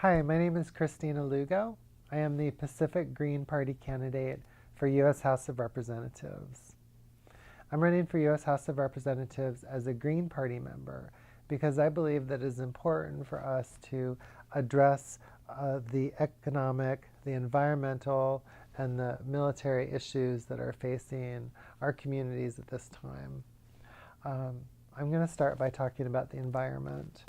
Hi, my name is Christina Lugo. I am the Pacific Green Party candidate for U.S. House of Representatives. I'm running for U.S. House of Representatives as a Green Party member because I believe that it is important for us to address the economic, the environmental, and the military issues that are facing our communities at this time. I'm going to start by talking about the environment.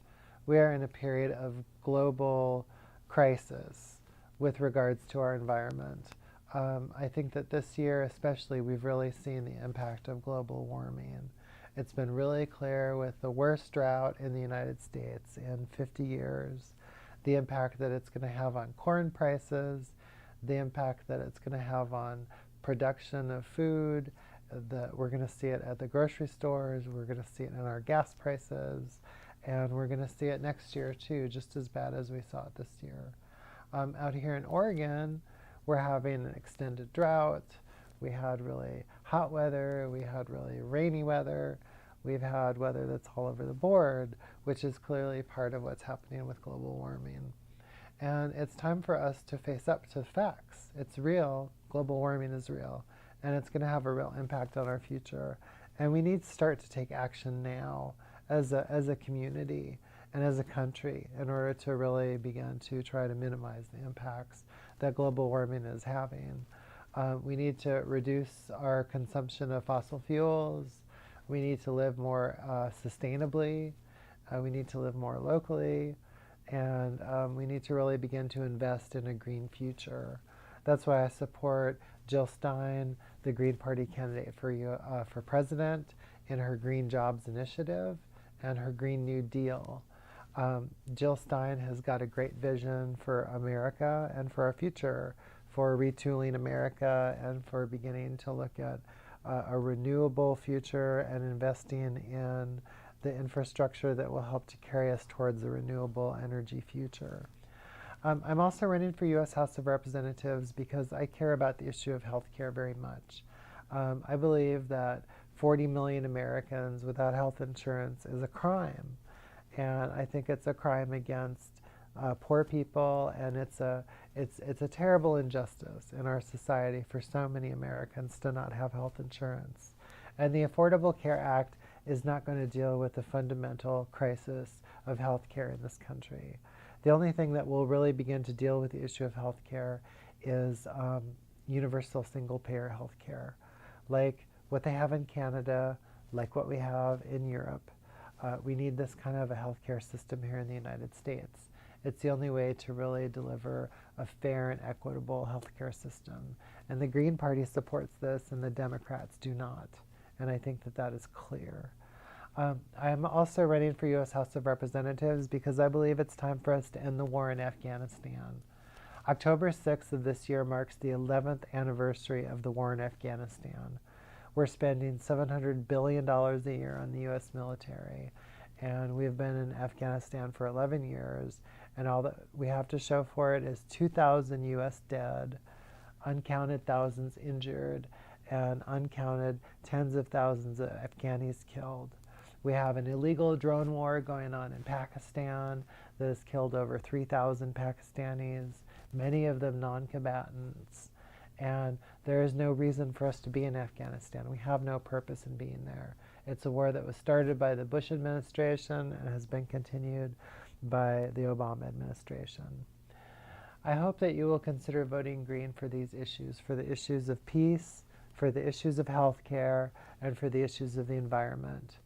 We are in a period of global crisis with regards to our environment. I think that this year especially we've really seen the impact of global warming. It's been really clear with the worst drought in the United States in 50 years, the impact that it's going to have on corn prices, the impact that it's going to have on production of food, that we're going to see it at the grocery stores, we're going to see it in our gas prices, and we're going to see it next year too, just as bad as we saw it this year. Out here in Oregon, we're having an extended drought. We had really hot weather, we had really rainy weather, we've had weather that's all over the board, which is clearly part of what's happening with global warming. And it's time for us to face up to facts. It's real, global warming is real, and it's going to have a real impact on our future. And we need to start to take action now as a community and as a country in order to really begin to try to minimize the impacts that global warming is having. We need to reduce our consumption of fossil fuels. We need to live more sustainably. We need to live more locally. And we need to really begin to invest in a green future. That's why I support Jill Stein, the Green Party candidate for president, in her Green Jobs Initiative and her Green New Deal. Jill Stein has got a great vision for America and for our future, for retooling America and for beginning to look at a renewable future and investing in the infrastructure that will help to carry us towards a renewable energy future. I'm also running for U.S. House of Representatives because I care about the issue of health care very much. I believe that 40 million Americans without health insurance is a crime. And I think it's a crime against poor people, and it's a terrible injustice in our society for so many Americans to not have health insurance. And the Affordable Care Act is not going to deal with the fundamental crisis of health care in this country. The only thing that will really begin to deal with the issue of health care is universal single-payer health care, like what they have in Canada, like what we have in Europe. We need this kind of a healthcare system here in the United States. It's the only way to really deliver a fair and equitable healthcare system. And the Green Party supports this and the Democrats do not. And I think that that is clear. I'm also running for U.S. House of Representatives because I believe it's time for us to end the war in Afghanistan. October 6th of this year marks the 11th anniversary of the war in Afghanistan. We're spending $700 billion a year on the U.S. military, and we've been in Afghanistan for 11 years, and all that we have to show for it is 2,000 U.S. dead, uncounted thousands injured, and uncounted tens of thousands of Afghanis killed. We have an illegal drone war going on in Pakistan that has killed over 3,000 Pakistanis, many of them non-combatants. And there is no reason for us to be in Afghanistan. We have no purpose in being there. It's a war that was started by the Bush administration and has been continued by the Obama administration. I hope that you will consider voting green for these issues, for the issues of peace, for the issues of health care, and for the issues of the environment.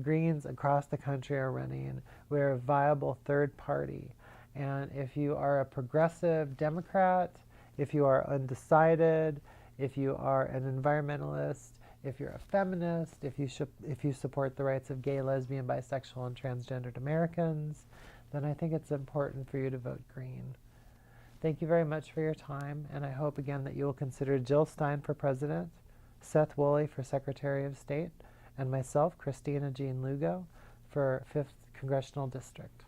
Greens across the country are running. We're a viable third party. And if you are a progressive Democrat, if you are undecided, if you are an environmentalist, if you're a feminist, if you support the rights of gay, lesbian, bisexual, and transgendered Americans, then I think it's important for you to vote green. Thank you very much for your time, and I hope again that you will consider Jill Stein for president, Seth Woolley for Secretary of State, and myself, Christina Jean Lugo, for 5th Congressional District.